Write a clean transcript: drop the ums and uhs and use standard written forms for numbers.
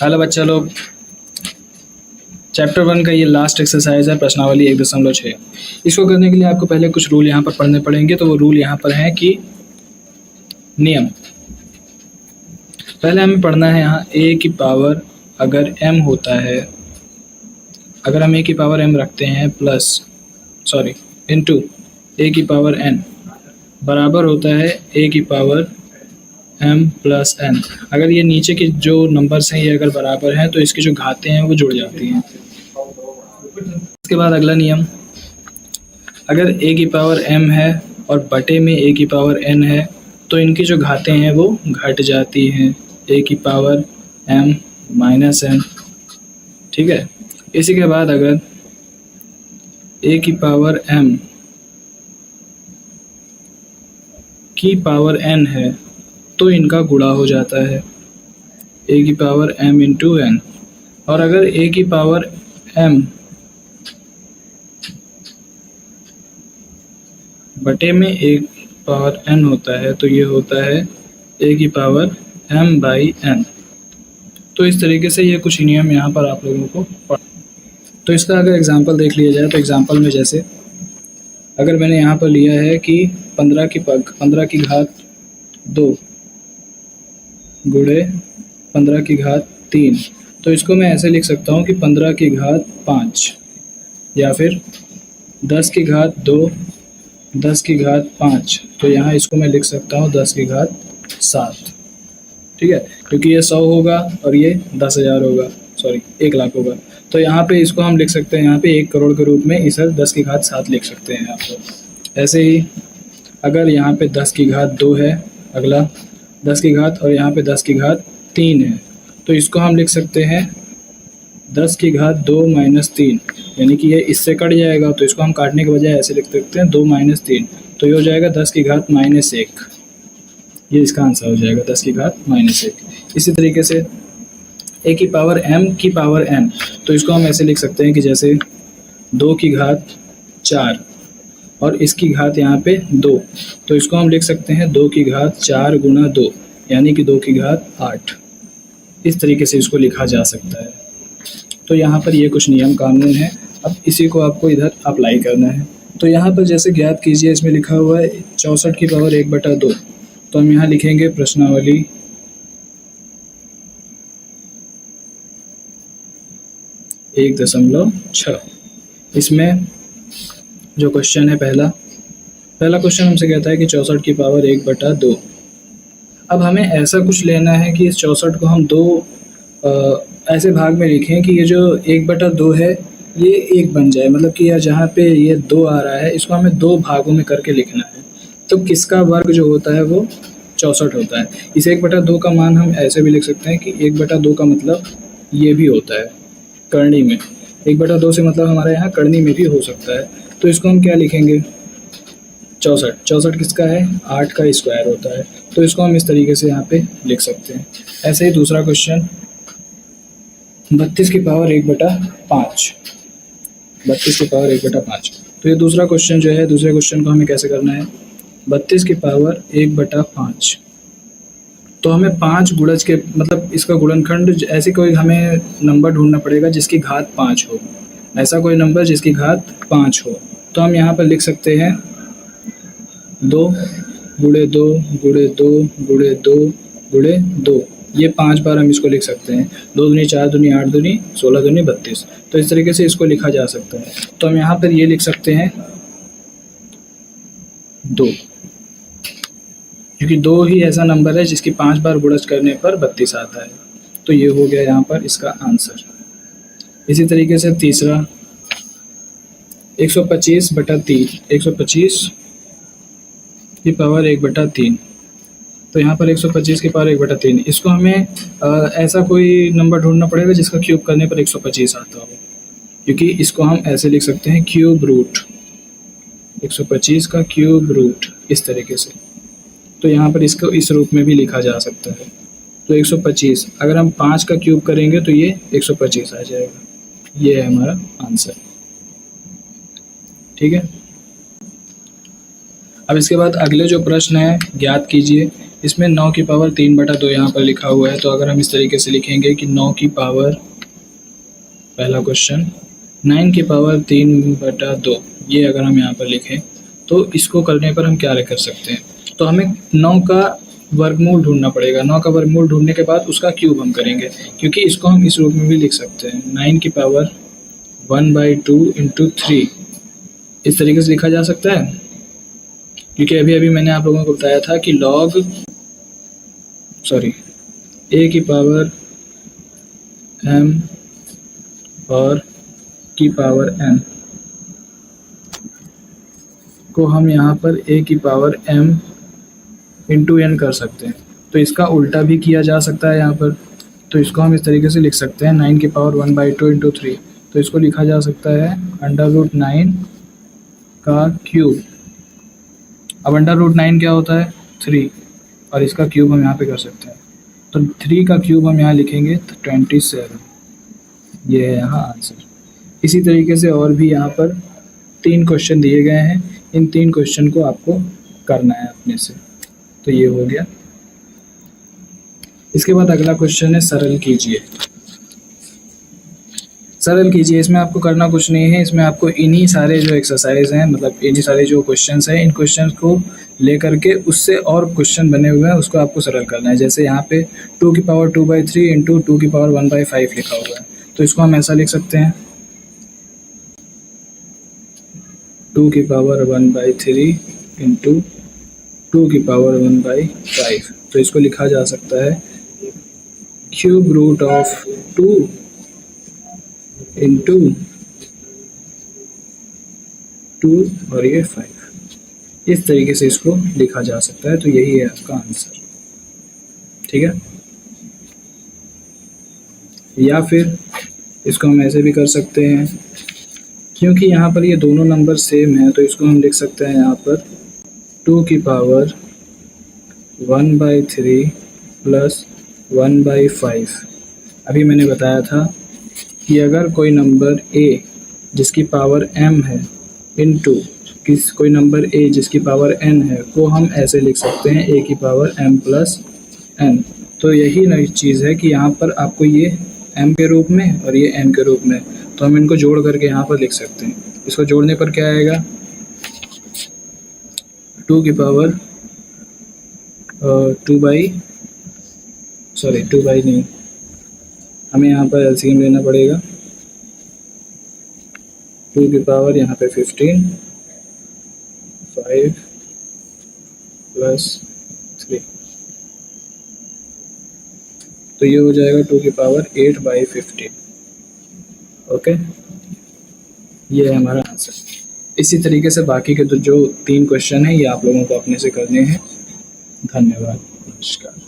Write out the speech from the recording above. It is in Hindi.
हेलो बच्चा लोग, चैप्टर 1 का ये लास्ट एक्सरसाइज है प्रश्नावली 1.6। इसको करने के लिए आपको पहले कुछ रूल यहाँ पर पढ़ने पड़ेंगे। तो वो रूल यहाँ पर हैं कि नियम। पहले हमें पढ़ना है यहाँ a की पावर अगर m होता है, अगर हम a की पावर m रखते हैं इनटू a की पावर n बराबर होता है a की पावर m प्लस n। अगर ये नीचे के जो नंबर्स हैं ये अगर बराबर हैं तो इसकी जो घातें हैं वो जुड़ जाती हैं। इसके बाद अगला नियम, अगर a की पावर m है और बटे में a की पावर n है तो इनकी जो घातें हैं वो घट जाती हैं, a की पावर m माइनस n। ठीक है। इसी के बाद अगर a की पावर m की पावर n है तो इनका गुणा हो जाता है, a की पावर m इंटू n। और अगर a की पावर m बटे में a पावर n होता है तो ये होता है a की पावर m बाई n। तो इस तरीके से ये कुछ नियम यहाँ पर आप लोगों को तो इसका अगर एग्जांपल देख लिया जाए तो एग्जांपल में जैसे अगर मैंने यहाँ पर लिया है कि 15 की घात 2 गुणे 15 की घात 3, तो इसको मैं ऐसे लिख सकता हूँ कि 15 की घात 5 या फिर 10 की घात 2 10 की घात 5। तो यहाँ इसको मैं लिख सकता हूँ 10 की घात 7। ठीक है, क्योंकि ये 100 होगा और ये 10,000 होगा, 1 लाख होगा। तो यहाँ पे इसको हम लिख सकते हैं यहाँ पे 1 करोड़ के रूप में इसे 10 की घात 7 लिख सकते हैं यहाँ पर। ऐसे ही अगर यहाँ पे 10 की घात 2 है, अगला 10 की घात और यहाँ पे 10 की घात 3 है, तो इसको हम लिख सकते हैं 10 की घात 2 माइनस 3, यानी कि ये इससे कट जाएगा तो इसको हम काटने के बजाय ऐसे लिख सकते हैं 2 माइनस 3, तो ये हो जाएगा 10 की घात माइनस 1। ये इसका आंसर हो जाएगा 10 की घात माइनस 1। इसी तरीके से a की पावर m की पावर n, तो इसको हम ऐसे लिख सकते हैं कि जैसे 2 की घात 4 और इसकी घात यहाँ पे 2, तो इसको हम लिख सकते हैं 2 की घात 4 गुना 2, यानी कि 2 की घात 8। इस तरीके से इसको लिखा जा सकता है। तो यहाँ पर ये कुछ नियम कानून है, अब इसी को आपको इधर अप्लाई करना है। तो यहाँ पर जैसे ज्ञात कीजिए, इसमें लिखा हुआ है 64 की पावर 1/2, तो हम यहाँ लिखेंगे प्रश्नावली 1.6। इसमें जो क्वेश्चन है पहला क्वेश्चन हमसे कहता है कि 64 की पावर 1/2। अब हमें ऐसा कुछ लेना है कि इस 64 को हम 2 ऐसे भाग में लिखें कि ये जो 1/2 है ये 1 बन जाए, मतलब कि यह जहाँ पे ये 2 आ रहा है इसको हमें 2 भागों में करके लिखना है। तो किसका वर्ग जो होता है वो 64 होता है। इस 1/2 का मान हम ऐसे भी लिख सकते हैं कि 1/2 का मतलब ये भी होता है करनी में, 1/2 से मतलब हमारे यहाँ करनी में भी हो सकता है। तो इसको हम क्या लिखेंगे, 64 किसका है, 8 का स्क्वायर होता है। तो इसको हम इस तरीके से यहाँ पे लिख सकते हैं। ऐसे ही दूसरा क्वेश्चन 32 की पावर 1/5, 32 की पावर 1/5। तो ये दूसरा क्वेश्चन जो है, दूसरे क्वेश्चन को हमें कैसे करना है, 32 की पावर 1/5। तो हमें 5 गुणज के मतलब इसका गुणनखंड ऐसे कोई हमें नंबर ढूंढना पड़ेगा जिसकी घात 5 हो, ऐसा कोई नंबर जिसकी घात 5 हो। तो हम यहाँ पर लिख सकते हैं 2 गुणे 2 गुणे 2 गुणे 2 गुणे 2। ये 5 बार हम इसको लिख सकते हैं। 2 दूनी 4 दूनी 8 दूनी 16 दूनी 32। तो इस तरीके से इसको लिखा जा सकता है। तो हम यहाँ पर ये लिख सकते हैं 2, क्योंकि 2 ही ऐसा नंबर है जिसकी 5 बार गुणज करने पर 32 आता है। तो ये हो गया यहाँ पर इसका आंसर। इसी तरीके से तीसरा 125/3, 125 की पावर 1/3। तो यहाँ पर 125 की पावर 1/3, इसको हमें ऐसा कोई नंबर ढूंढना पड़ेगा जिसका क्यूब करने पर 125 आता हो, क्योंकि इसको हम ऐसे लिख सकते हैं क्यूब रूट, 125 का क्यूब रूट, इस तरीके से। तो यहाँ पर इसको इस रूप में भी लिखा जा सकता है। तो 125 अगर हम 5 का क्यूब करेंगे तो ये 125 आ जाएगा। ये है हमारा आंसर। ठीक है। अब इसके बाद अगले जो प्रश्न है ज्ञात कीजिए। इसमें 9 की पावर 3/2 यहाँ पर लिखा हुआ है, तो अगर हम इस तरीके से लिखेंगे कि 9 की पावर, पहला क्वेश्चन 9 की पावर 3/2, ये अगर हम यहाँ पर लिखें तो इसको करने पर हम क्या कर सकते हैं, तो हमें 9 का वर्गमूल ढूंढना पड़ेगा। 9 का वर्गमूल ढूंढने के बाद उसका क्यूब हम करेंगे, क्योंकि इसको हम इस रूप में भी लिख सकते हैं 9 की पावर 1/2 इंटू 3, इस तरीके से लिखा जा सकता है। क्योंकि अभी अभी मैंने आप लोगों को बताया था कि a की पावर m और की पावर n को हम यहाँ पर a की पावर m इंटू n कर सकते हैं, तो इसका उल्टा भी किया जा सकता है यहाँ पर। तो इसको हम इस तरीके से लिख सकते हैं 9 की पावर 1/2 इंटू 3, तो इसको लिखा जा सकता है √9 का क्यूब। अब √9 क्या होता है 3, और इसका क्यूब हम यहाँ पे कर सकते हैं, तो 3 का क्यूब हम यहाँ लिखेंगे तो 27, ये है यहाँ आंसर। इसी तरीके से और भी यहाँ पर 3 क्वेश्चन दिए गए हैं, इन 3 क्वेश्चन को आपको करना है अपने से, तो ये हो गया। इसके बाद अगला क्वेश्चन है सरल कीजिए। सरल कीजिए, इसमें आपको करना कुछ नहीं है, इसमें आपको इन्हीं सारे जो एक्सरसाइज हैं, मतलब इन्हीं सारे जो क्वेश्चंस हैं, इन क्वेश्चंस को लेकर के उससे और क्वेश्चन बने हुए हैं उसको आपको सरल करना है। जैसे यहाँ पे 2 की पावर 2/3 इंटू 2 की पावर 1/5 लिखा हुआ है, तो इसको हम ऐसा लिख सकते हैं 2 की पावर 1/3 इंटू 2 की पावर 1/5, तो इसको लिखा जा सकता है क्यूब रूट ऑफ 2 इंटू 2 और ये 5, इस तरीके से इसको लिखा जा सकता है। तो यही है आपका आंसर, ठीक है। या फिर इसको हम ऐसे भी कर सकते हैं, क्योंकि यहाँ पर ये दोनों नंबर सेम है, तो इसको हम लिख सकते हैं यहाँ पर 2 की पावर 1/3 प्लस 1/5। अभी मैंने बताया था कि अगर कोई नंबर a जिसकी पावर m है इनटू कोई नंबर a जिसकी पावर n है, को हम ऐसे लिख सकते हैं a की पावर m प्लस n। तो यही नई चीज़ है कि यहाँ पर आपको ये m के रूप में और ये n के रूप में, तो हम इनको जोड़ करके यहाँ पर लिख सकते हैं। इसको जोड़ने पर क्या आएगा 2 की पावर 2 बाई नहीं, हमें यहाँ पर एलसीएम लेना पड़ेगा। 2 की पावर यहाँ पे 15, 5 प्लस 3, तो ये हो जाएगा 2 की पावर 8/15। ओके, ये है हमारा आंसर। इसी तरीके से बाकी के तो जो 3 क्वेश्चन हैं ये आप लोगों को अपने से करने हैं। धन्यवाद, नमस्कार।